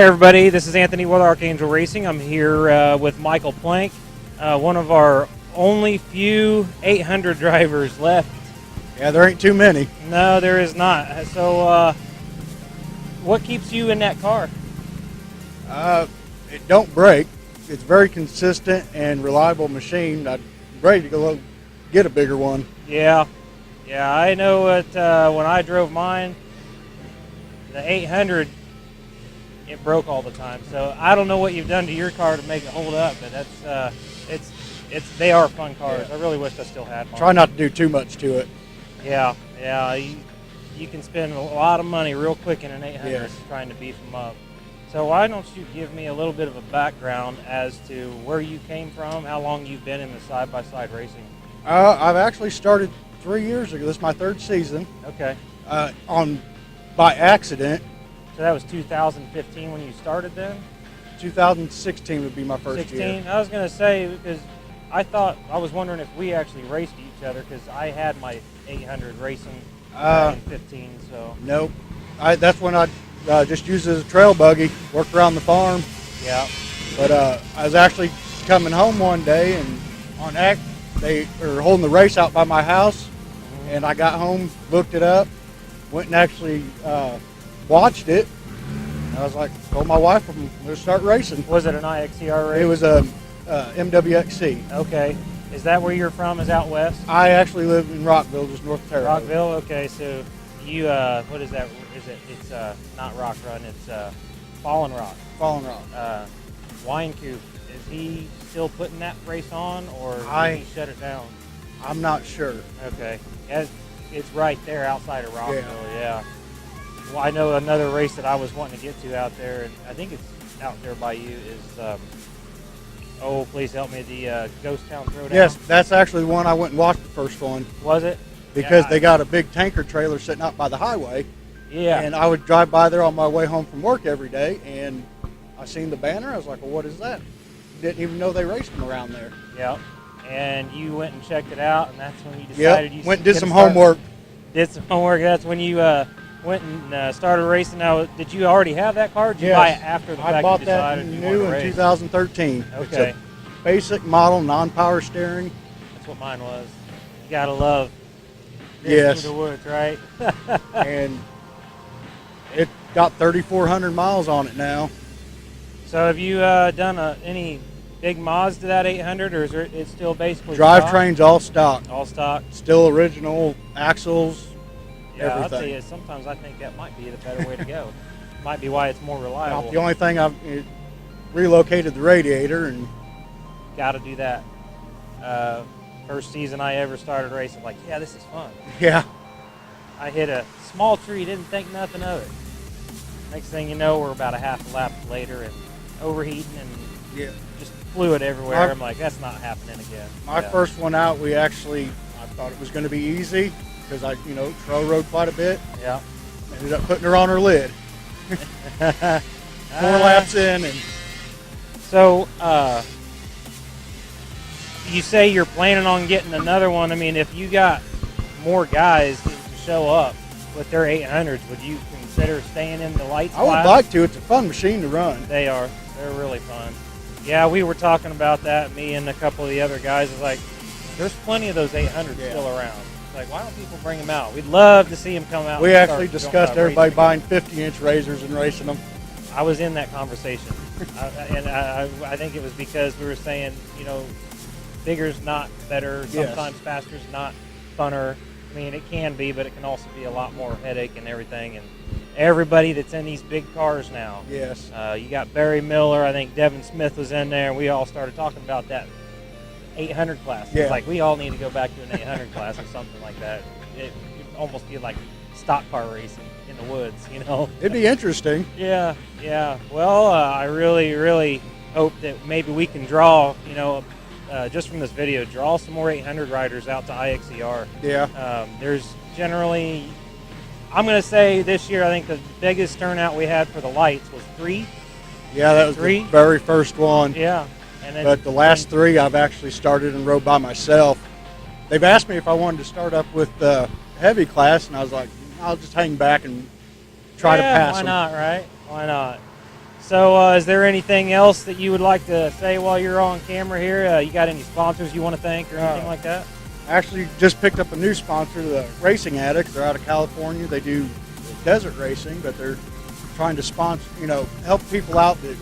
everybody, this is Anthony with Archangel Racing. I'm here with Michael Plank, one of our only few 800 drivers left. Yeah, there ain't too many. No, there is not. So, what keeps you in that car? It don't break. It's very consistent and reliable machine. I'm ready to go get a bigger one. Yeah, I know it. When I drove mine, the 800, it broke all the time. So I don't know what you've done to your car to make it hold up, but that's they are fun cars. Yeah. I really wish I still had mine. Try not to do too much to it. Yeah, you can spend a lot of money real quick in an 800 Yes. trying to beef them up. So why don't you give me a little bit of a background as to where you came from, how long you've been in the side-by-side racing? I've actually started 3 years ago. This is my third season. Okay. By accident. So that was 2015 when you started then? 2016 would be my first 16? year. I was going to say, because I was wondering if we actually raced each other, because I had my 800 racing in 15, so. Nope. That's when I just used it as a trail buggy, worked around the farm. Yeah. But I was actually coming home one day, and they were holding the race out by my house, and I got home, looked it up, went and actually watched it. And I was like, told my wife I'm going to start racing. Was it an IXCR race? It was a MWXC. Okay. Is that where you're from, is out west? I actually live in Rockville, just north of Terre Haute. Rockville, okay, so you, what is that, it's not Rock Run, it's Fallen Rock. Fallen Rock. Wine Coop, is he still putting that race on, or did he shut it down? I'm not sure. Okay, it's right there outside of Rockville, yeah. Well, I know another race that I was wanting to get to out there, and I think it's out there by you, is, oh, please help me, the Ghost Town Throwdown. Yes, that's actually the one I went and watched the first one. Was it? Because they got a big tanker trailer sitting out by the highway. Yeah. And I would drive by there on my way home from work every day, and I seen the banner. I was like, well, what is that? Didn't even know they raced them around there. Yep. And you went and checked it out, and that's when you decided you went and did some start. homework. Did some homework. That's when you went and started racing. Now, did you already have that car? Or did you buy it after the fact I bought you that decided you new wanted to in race? 2013. Okay. It's a basic model, non-power steering. That's what mine was. You gotta love this Yes. through the woods, right? And it got 3,400 miles on it now. So have you done any big mods to that 800, or is it still basically Drivetrain's all stock. All stock? Still original axles, Yeah, I'll everything. tell you, sometimes I think that might be the better way to go. Might be why it's more reliable. The only thing I've relocated the radiator, and Got to do that. First season I ever started racing, like, yeah, this is fun. yeah. I hit a small tree, didn't think nothing of it. Next thing you know, we're about a half a lap later and overheating and just fluid everywhere. I'm like, that's not happening again. My first one out, I thought it was going to be easy because I, trail rode quite a bit. Yeah. Ended up putting her on her lid. 4 laps in, and so you say you're planning on getting another one. I mean, if you got more guys to show up with their 800s, would you consider staying in the lights I would class? like to. It's a fun machine to run. They are. They're really fun. Yeah, we were talking about that, me and a couple of the other guys. It's like, there's plenty of those 800s still around. It's like, why don't people bring them out? We'd love to see them come out. We actually discussed everybody buying 50-inch razors and racing them. I was in that conversation. I think it was because we were saying, bigger's not better. Sometimes faster's not funner. I mean, it can be, but it can also be a lot more headache and everything. And everybody that's in these big cars now. Yes. You got Barry Miller. I think Devin Smith was in there. And we all started talking about that 800 class. It's like we all need to go back to an 800 class or something like that. It would almost be like stock car racing in the woods, It'd be interesting. Yeah. Well, I really, really hope that maybe we can draw, just from this video, draw some more 800 riders out to IXCR. Yeah. There's generally, I'm going to say this year, I think the biggest turnout we had for the lights was 3. Yeah, that was the very first one. Yeah. And then, but the last 3 I've actually started and rode by myself. They've asked me if I wanted to start up with the heavy class, and I was like, I'll just hang back and try to pass why them. not, right? Why not? So is there anything else that you would like to say while you're on camera here? You got any sponsors you want to thank or anything like that? Actually, just picked up a new sponsor, the Racing Addicts. They're out of California. They do desert racing, but they're trying to sponsor, help people out that,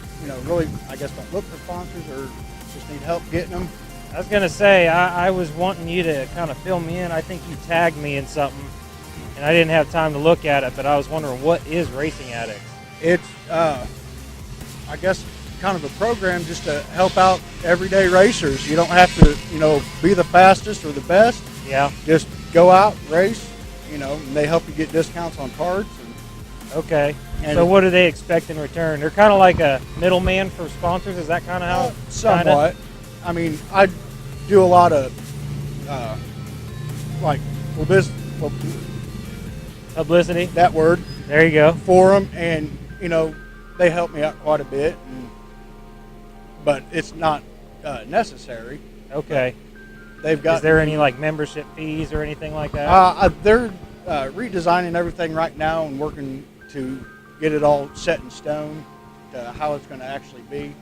really, I guess, don't look for sponsors or just need help getting them. I was going to say, I was wanting you to kind of fill me in. I think you tagged me in something, and I didn't have time to look at it, but I was wondering, what is Racing Addicts? It's, I guess, kind of a program just to help out everyday racers. You don't have to, be the fastest or the best. Yeah. Just go out, race, and they help you get discounts on cards. Okay. So what do they expect in return? They're kind of like a middleman for sponsors. Is that kind of how? Somewhat. I mean, I do a lot of publicity. That word. There you go. For them, and they help me out quite a bit, but it's not necessary. Okay. They've got. Is there any like membership fees or anything like that? They're redesigning everything right now and working to get it all set in stone to how it's going to actually be.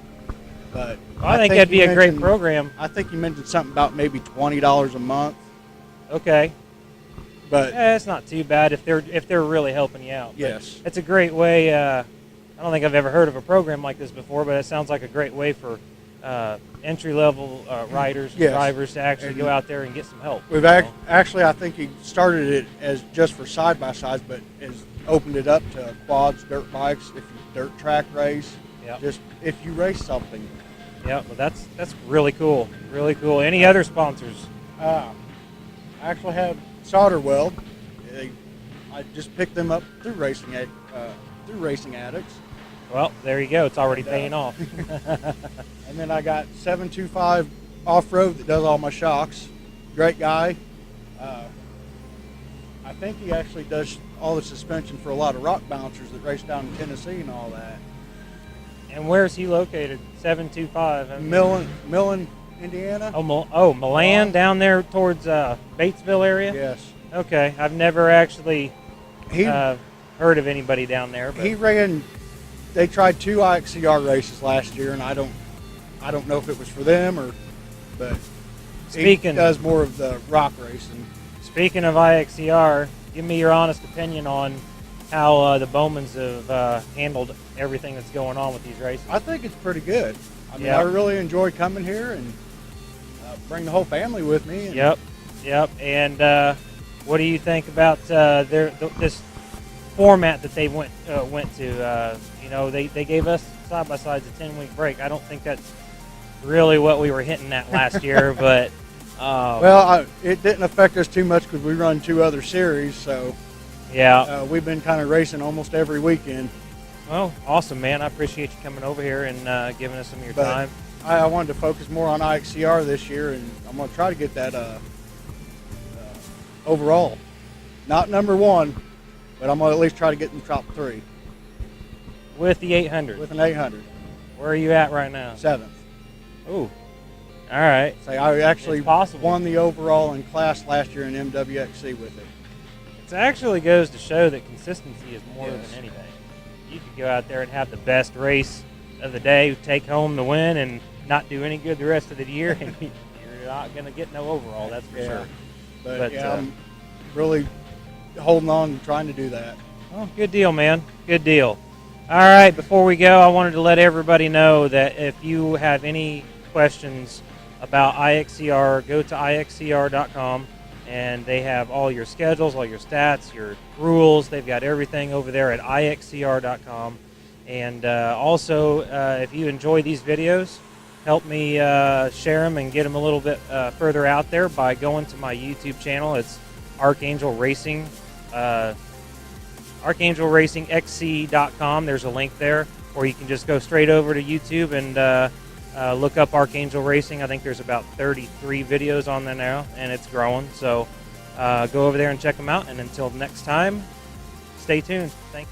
But I think that'd be a great program. I think you mentioned something about maybe $20 a month. Okay. But it's not too bad if they're really helping you out. Yes. It's a great way. I don't think I've ever heard of a program like this before, but it sounds like a great way for entry-level riders, and drivers to actually go out there and get some help. We've actually, I think he started it as just for side-by-sides, but has opened it up to quads, dirt bikes, if you dirt track race, just if you race something. Yeah, well, that's really cool. Really cool. Any other sponsors? I actually have Solder Weld. I just picked them up through Racing Addicts. Well, there you go. It's already paying off. And then I got 725 Off-Road that does all my shocks. Great guy. I think he actually does all the suspension for a lot of rock bouncers that race down in Tennessee and all that. And where's he located? 725. Millen, Indiana. Oh, Milan, down there towards Batesville area? Yes. Okay. I've never actually heard of anybody down there. But They tried 2 IXCR races last year, and I don't know if it was for them but he does more of the rock racing. Speaking of IXCR, give me your honest opinion on how the Bowmans have handled everything that's going on with these races. I think it's pretty good. I mean, I really enjoy coming here and bring the whole family with me. Yep. And what do you think about this format that they went to? They gave us side-by-sides a 10-week break. I don't think that's really what we were hitting at last year, but... it didn't affect us too much because we run 2 other series, so... Yeah. We've been kind of racing almost every weekend. Well, awesome, man. I appreciate you coming over here and giving us some of your time. I wanted to focus more on IXCR this year, and I'm going to try to get that overall. Not number 1, but I'm going to at least try to get in the top 3. With the 800? With an 800. Where are you at right now? 7th. Ooh. All right. So I actually won the overall in class last year in MWXC with it. It actually goes to show that consistency is more than anything. You could go out there and have the best race of the day, take home the win, and not do any good the rest of the year, and you're not going to get no overall, that's for sure. But I'm really holding on and trying to do that. Oh, good deal, man. Good deal. All right, before we go, I wanted to let everybody know that if you have any questions about IXCR, go to IXCR.com, and they have all your schedules, all your stats, your rules. They've got everything over there at IXCR.com. And also, if you enjoy these videos, help me share them and get them a little bit further out there by going to my YouTube channel. It's Archangel Racing. ArchangelRacingXC.com. There's a link there, or you can just go straight over to YouTube and look up Archangel Racing. I think there's about 33 videos on there now, and it's growing. So go over there and check them out. And until next time, stay tuned. Thanks.